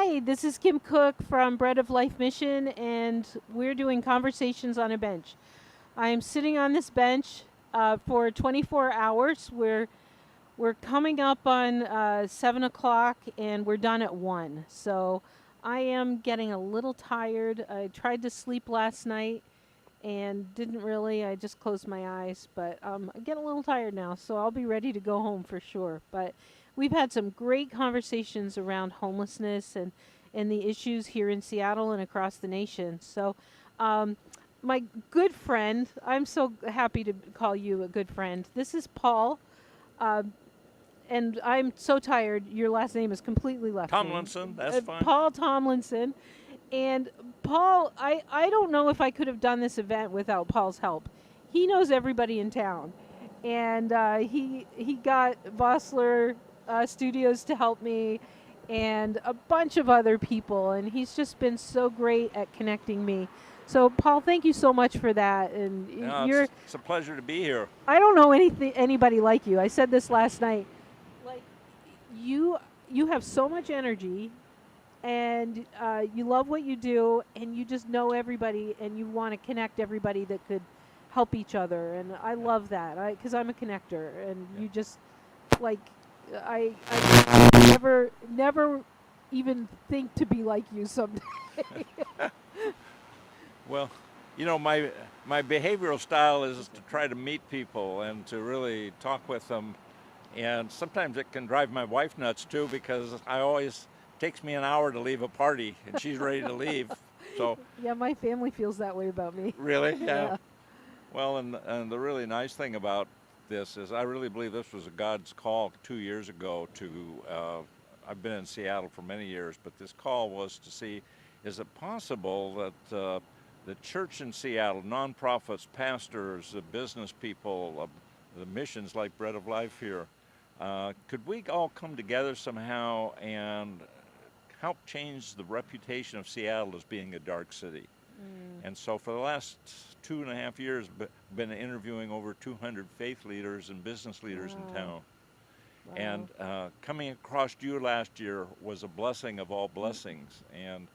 Hi, this is Kim Cook from Bread of Life Mission, and we're doing Conversations on a Bench. I'm sitting on this bench for 24 hours. We're coming up on 7 o'clock, and we're done at 1. So I am getting a little tired. I tried to sleep last night and didn't really. I just closed my eyes, but I'm getting a little tired now, so I'll be ready to go home for sure. But we've had some great conversations around homelessness and the issues here in Seattle and across the nation. So, my good friend, I'm so happy to call you a good friend. This is Paul, uh, and I'm so tired. Your last name is completely left me. Tomlinson, that's fine. Paul Tomlinson. And Paul, I don't know if I could have done this event without Paul's help. He knows everybody in town, and he got Vossler Studios to help me, and a bunch of other people, and he's just been so great at connecting me. So Paul, thank you so much for that. And No, you're it's a pleasure to be here. I don't know anybody like you. I said this last night. Like you have so much energy, and you love what you do, and you just know everybody, and you want to connect everybody that could help each other, and I love that because I'm a connector, and you just like I never even think to be like you someday. Well, my behavioral style is to try to meet people and to really talk with them. And sometimes it can drive my wife nuts too because I always takes me an hour to leave a party and she's ready to leave. So Yeah, my family feels that way about me. really, yeah. Yeah. Well, and the really nice thing about this is I really believe this was a God's call 2 years ago to. I've been in Seattle for many years, but this call was to see, is it possible that the church in Seattle, nonprofits, pastors, business people, the missions like Bread of Life here, could we all come together somehow and help change the reputation of Seattle as being a dark city? And so for the last 2.5 years, been interviewing over 200 faith leaders and business leaders in town. Wow. And coming across you last year was a blessing of all blessings. And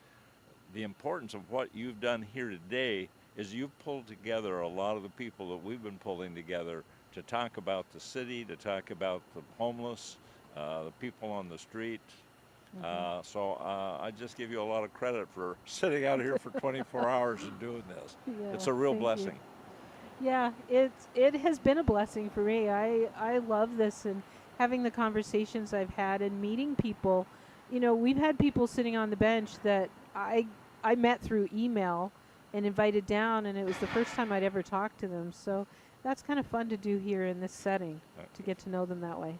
the importance of what you've done here today is you've pulled together a lot of the people that we've been pulling together to talk about the city, to talk about the homeless, the people on the street. So I just give you a lot of credit for sitting out here for 24 hours and doing this. Yeah, It's a real thank you. blessing. Yeah, it has been a blessing for me. I love this, and having the conversations I've had and meeting people. We've had people sitting on the bench that I met through email and invited down, and it was the first time I'd ever talked to them. So that's kind of fun to do here in this setting, to get to know them that way.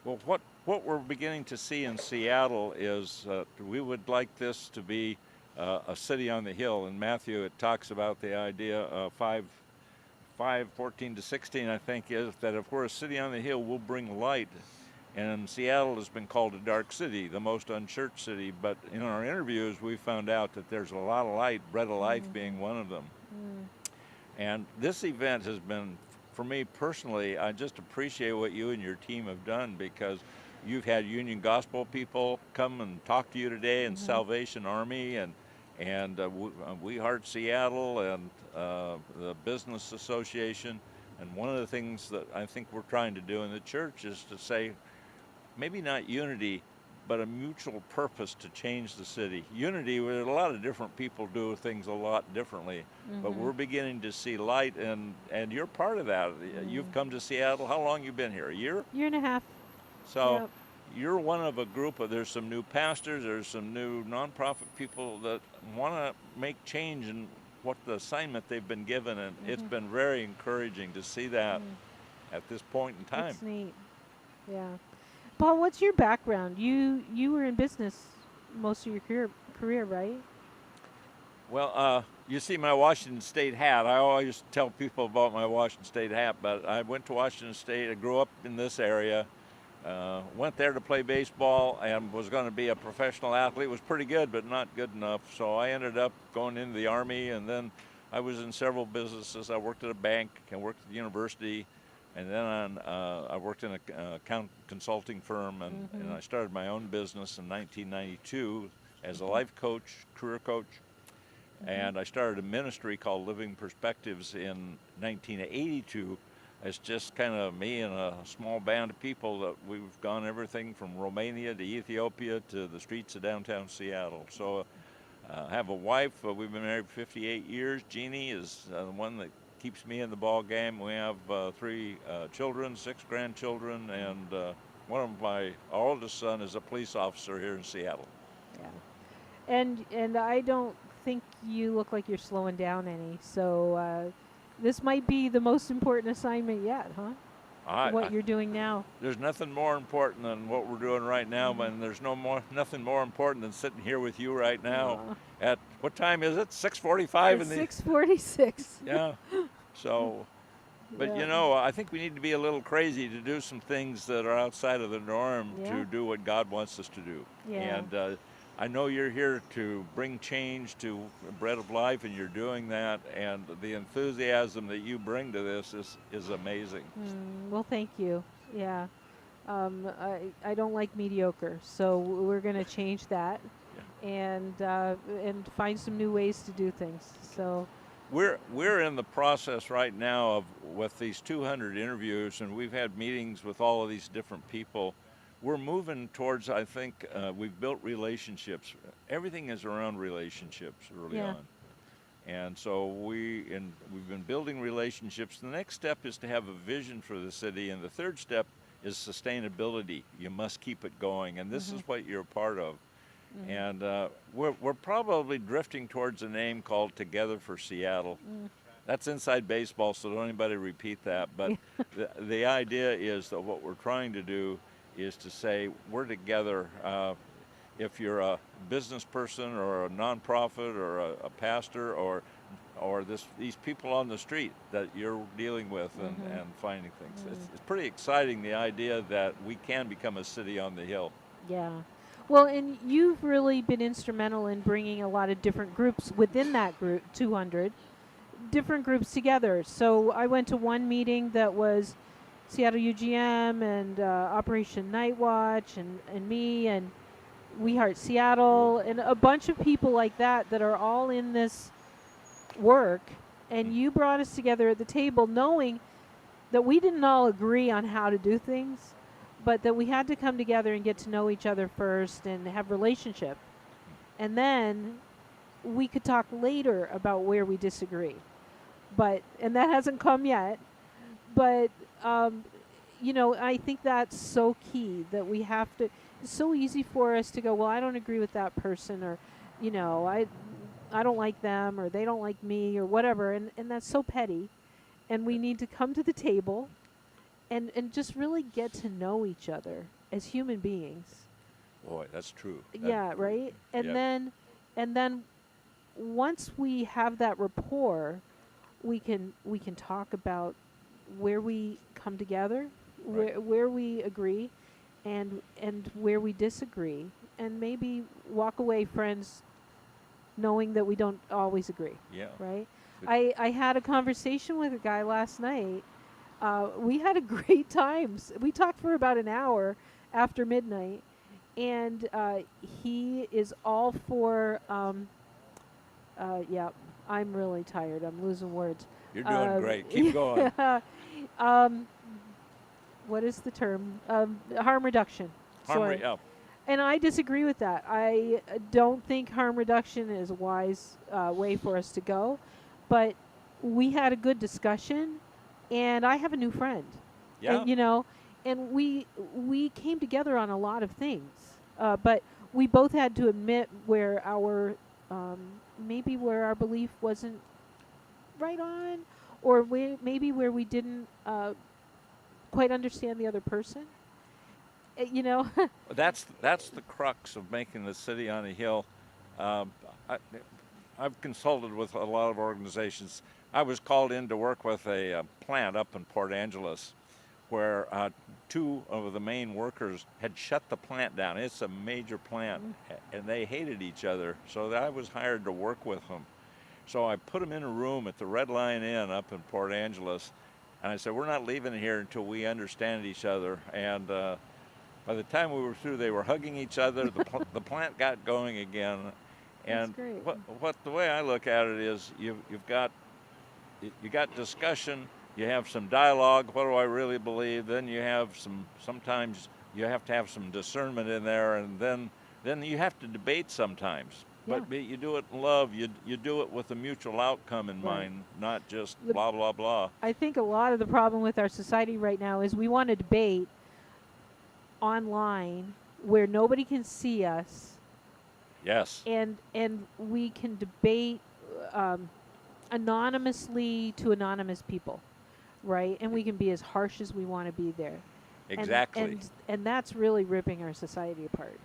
Well, what we're beginning to see in Seattle is we would like this to be a city on the hill. In Matthew, it talks about the idea of 5:14 to 16, I think, is that if we're a city on the hill, we'll bring light. And Seattle has been called a dark city, the most unchurched city. But in our interviews, we found out that there's a lot of light, Bread of Life being one of them. And this event has been, for me personally, I just appreciate what you and your team have done because you've had Union Gospel people come and talk to you today, and Salvation Army, and We Heart Seattle, and the Business Association. And one of the things that I think we're trying to do in the church is to say, maybe not unity, but a mutual purpose to change the city. Unity, where a lot of different people do things a lot differently, but we're beginning to see light, and you're part of that. You've come to Seattle. How long you been here? A year? Year and a half. So Yep. you're one of a group of, there's some new pastors, there's some new nonprofit people that want to make change in what the assignment they've been given, and it's been very encouraging to see that at this point in time. It's neat. Yeah. Paul, what's your background? You were in business most of your career, right? Well, you see my Washington State hat. I always tell people about my Washington State hat, but I went to Washington State. I grew up in this area. Went there to play baseball and was going to be a professional athlete. Was pretty good, but not good enough. So I ended up going into the Army, and then I was in several businesses. I worked at a bank and worked at the university, and then I worked in a consulting firm, and I started my own business in 1992 as a life coach, career coach. And I started a ministry called Living Perspectives in 1982. It's just kind of me and a small band of people that we've gone everything from Romania to Ethiopia to the streets of downtown Seattle. So I have a wife. We've been married 58 years. Jeannie is the one that keeps me in the ball game. We have 3 children, 6 grandchildren, and one of my oldest son is a police officer here in Seattle. Yeah. And I don't think you look like you're slowing down any. So this might be the most important assignment yet, huh? What you're doing now. There's nothing more important than what we're doing right now, and there's nothing more important than sitting here with you right now. At what time is it? 6:45 in the 6:46. Yeah. So, but you know, I think we need to be a little crazy to do some things that are outside of the norm to do what God wants us to do. Yeah. And I know you're here to bring change to Bread of Life, and you're doing that, and the enthusiasm that you bring to this is amazing. Well, thank you. Yeah. I don't like mediocre, so we're going to change that, and find some new ways to do things. So we're in the process right now of with these 200 interviews, and we've had meetings with all of these different people. We're moving towards, I think, we've built relationships. Everything is around relationships early on. And so we've been building relationships. The next step is to have a vision for the city, and the third step is sustainability. You must keep it going, and this is what you're a part of. And we're probably drifting towards a name called Together for Seattle. That's inside baseball, so don't anybody repeat that. But the idea is that what we're trying to do is to say we're together. If you're a business person or a nonprofit or a pastor or these people on the street that you're dealing with and finding things. It's pretty exciting, the idea that we can become a city on the hill. Yeah. Well, and you've really been instrumental in bringing a lot of different groups within that group, 200, different groups together. So I went to one meeting that was Seattle UGM and Operation Night Watch and me and We Heart Seattle and a bunch of people like that are all in this work. And you brought us together at the table knowing that we didn't all agree on how to do things, but that we had to come together and get to know each other first and have relationship. And then we could talk later about where we disagree. And that hasn't come yet. But you know, I think that's so key that we have to. It's so easy for us to go, well, I don't agree with that person, or, you know, I don't like them, or they don't like me, or whatever, and that's so petty. And we need to come to the table, and just really get to know each other as human beings. Boy, that's true. Yeah, right. And then once we have that rapport, we can talk about where we come together, where we agree, and where we disagree, and maybe walk away friends knowing that we don't always agree. Yeah. Right? I had a conversation with a guy last night. We had a great time. We talked for about an hour after midnight, and he is all for, yeah, I'm really tired. I'm losing words. You're doing great. Keep going. What is the term? Harm reduction. Yeah. And I disagree with that. I don't think harm reduction is a wise way for us to go. But we had a good discussion, and I have a new friend. Yeah. And, you know, and we came together on a lot of things. But we both had to admit where our maybe where our belief wasn't right on, or maybe where we didn't quite understand the other person. You know. That's the crux of making the city on a hill. I've consulted with a lot of organizations. I was called in to work with a plant up in Port Angeles, where 2 of the main workers had shut the plant down. It's a major plant, and they hated each other. So I was hired to work with them. So I put them in a room at the Red Lion Inn up in Port Angeles, and I said, we're not leaving here until we understand each other. And by the time we were through, they were hugging each other. The plant got going again, and That's great. what the way I look at it is you got discussion, you have some dialogue. What do I really believe? Then you have sometimes you have to have some discernment in there, and then you have to debate sometimes. Yeah. But you do it in love. You do it with a mutual outcome in Right. mind, not just blah blah blah. I think a lot of the problem with our society right now is we want to debate online where nobody can see us, Yes. and we can debate anonymously to anonymous people, right? And we can be as harsh as we want to be there. Exactly. And that's really ripping our society apart.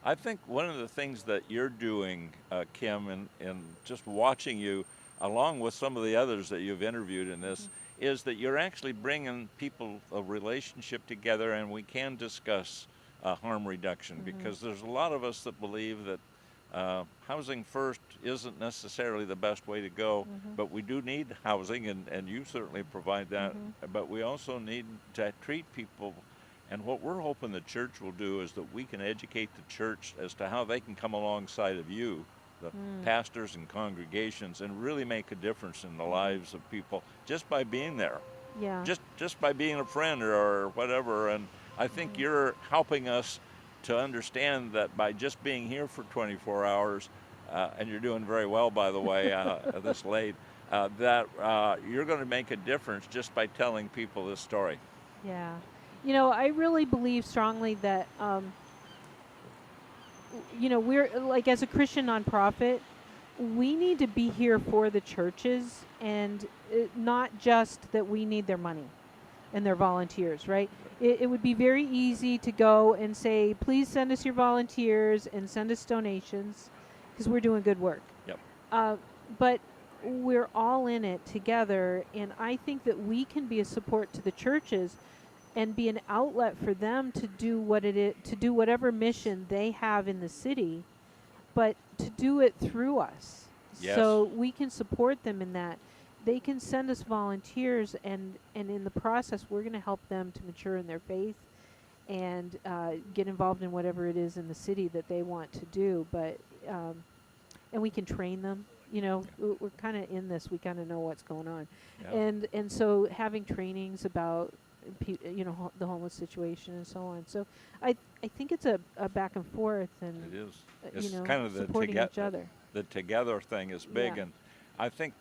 I think one of the things that you're doing, Kim, and just watching you, along with some of the others that you've interviewed in this, is that you're actually bringing people a relationship together, and we can discuss harm reduction, because there's a lot of us that believe that housing first isn't necessarily the best way to go, but we do need housing, and you certainly provide that, but we also need to treat people. And what we're hoping the church will do is that we can educate the church as to how they can come alongside of you, the pastors and congregations, and really make a difference in the lives of people just by being there. Yeah. Just by being a friend or whatever. And I think you're helping us to understand that by just being here for 24 hours, and you're doing very well, by the way, this late, that you're going to make a difference just by telling people this story. Yeah. You know, I really believe strongly that, we're like, as a Christian nonprofit, we need to be here for the churches, and not just that we need their money and their volunteers, right? It would be very easy to go and say, please send us your volunteers and send us donations, because we're doing good work. Yep. But we're all in it together, and I think that we can be a support to the churches and be an outlet for them to do to do whatever mission they have in the city, but to do it through us. Yes. So we can support them in that. They can send us volunteers, and in the process, we're going to help them to mature in their faith and get involved in whatever it is in the city that they want to do. But and we can train them. You know, we're kind of in this. We kind of know what's going on, Yeah. and so having trainings about the homeless situation and so on. So I think it's a back and forth, and It is. It's kind of supporting each other. The together thing is big, Yeah. and I think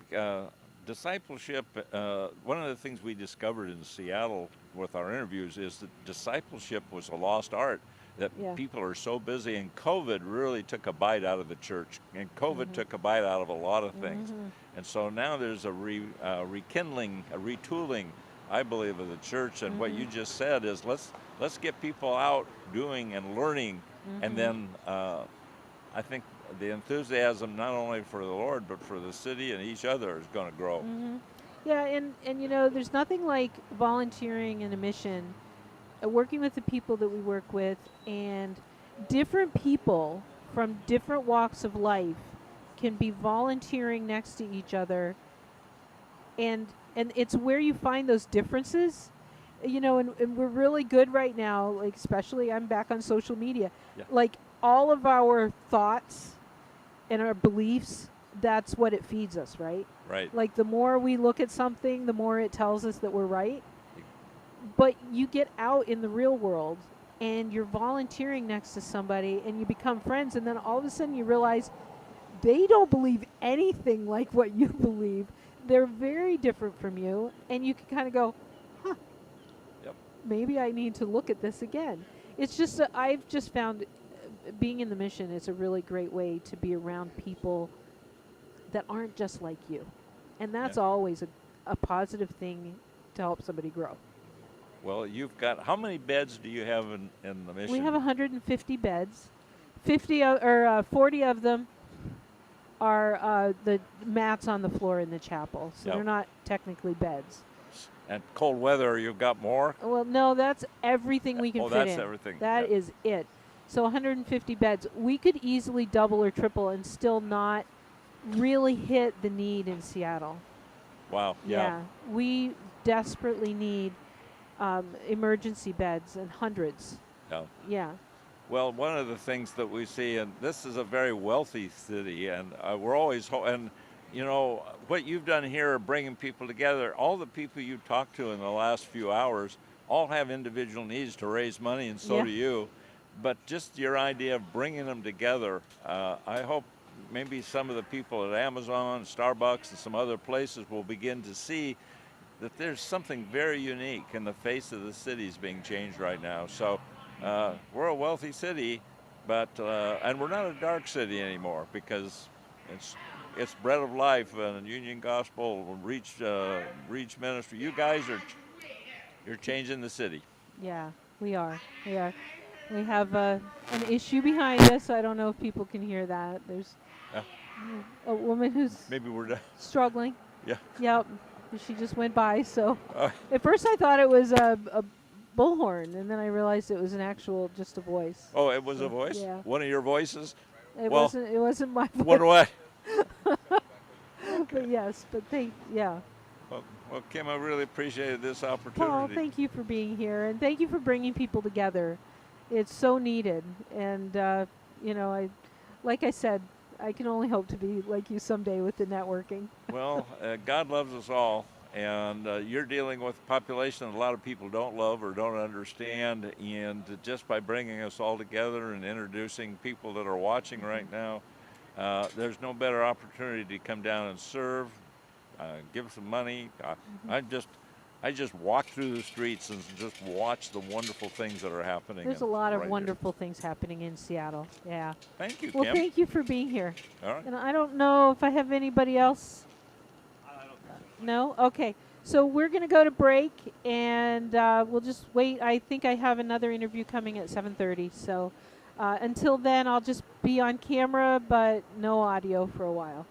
discipleship. One of the things we discovered in Seattle with our interviews is that discipleship was a lost art. That Yeah. people are so busy, and COVID really took a bite out of the church, and COVID took a bite out of a lot of things, and so now there's a rekindling, a retooling, I believe, of the church. And what you just said is let's get people out doing and learning, and then I think the enthusiasm not only for the Lord but for the city and each other is going to grow. Yeah, and there's nothing like volunteering in a mission, working with the people that we work with, and different people from different walks of life can be volunteering next to each other, and it's where you find those differences, and we're really good right now, like, especially I'm back on social media. Yeah. Like, all of our thoughts and our beliefs, that's what it feeds us, right? Right. Like, the more we look at something, the more it tells us that we're right. But you get out in the real world, and you're volunteering next to somebody, and you become friends, and then all of a sudden you realize they don't believe anything like what you believe. They're very different from you, and you can kind of go, huh, Yep. maybe I need to look at this again. It's just, I've just found being in the mission is a really great way to be around people that aren't just like you. And that's Yeah. always a positive thing to help somebody grow. Well, you've got, how many beds do you have in the mission? We have 150 beds. 40 of them are the mats on the floor in the chapel, so Yep. they're not technically beds. And cold weather, you've got more? Well, no, that's everything we can Oh, fit that's in. everything. That Yep. is it. So 150 beds. We could easily double or triple and still not really hit the need in Seattle. Wow. Yeah. We desperately need, emergency beds, and hundreds. Yeah. Yeah. Well, one of the things that we see, and this is a very wealthy city, and we're always, and you know, what you've done here, bringing people together, all the people you talked to in the last few hours all have individual needs to raise money, and so Yeah. do you. But just your idea of bringing them together, I hope maybe some of the people at Amazon, Starbucks, and some other places will begin to see that there's something very unique in the face of the cities being changed right now. So we're a wealthy city, but and we're not a dark city anymore because it's bread of life and Union Gospel Reach Ministry. You guys you're changing the city. Yeah. We are. We are. We have an issue behind us. I don't know if people can hear that. There's Yeah. a woman who's Maybe we're done. struggling. Yeah. Yep. She just went by. So Uh, at first I thought it was a bullhorn, and then I realized it was an actual just a voice. oh, it was So, a voice. yeah. One of your voices. It Well, wasn't. It wasn't my voice. What do I? But yes. But yeah. Well, Kim, I really appreciated this opportunity. Paul, thank you for being here, and thank you for bringing people together. It's so needed, and you know, like I said, I can only hope to be like you someday with the networking. Well, God loves us all, and you're dealing with a population that a lot of people don't love or don't understand, and just by bringing us all together and introducing people that are watching right now, there's no better opportunity to come down and serve, give some money. I just walk through the streets and just watch the wonderful things that are happening. There's a lot of right wonderful things happening in Seattle. Yeah. here. Thank you, Well, Kim. thank you for being here. All right. And I don't know if I have anybody else. No? Okay. So we're going to go to break, and we'll just wait. I think I have another interview coming at 7:30. So until then, I'll just be on camera, but no audio for a while.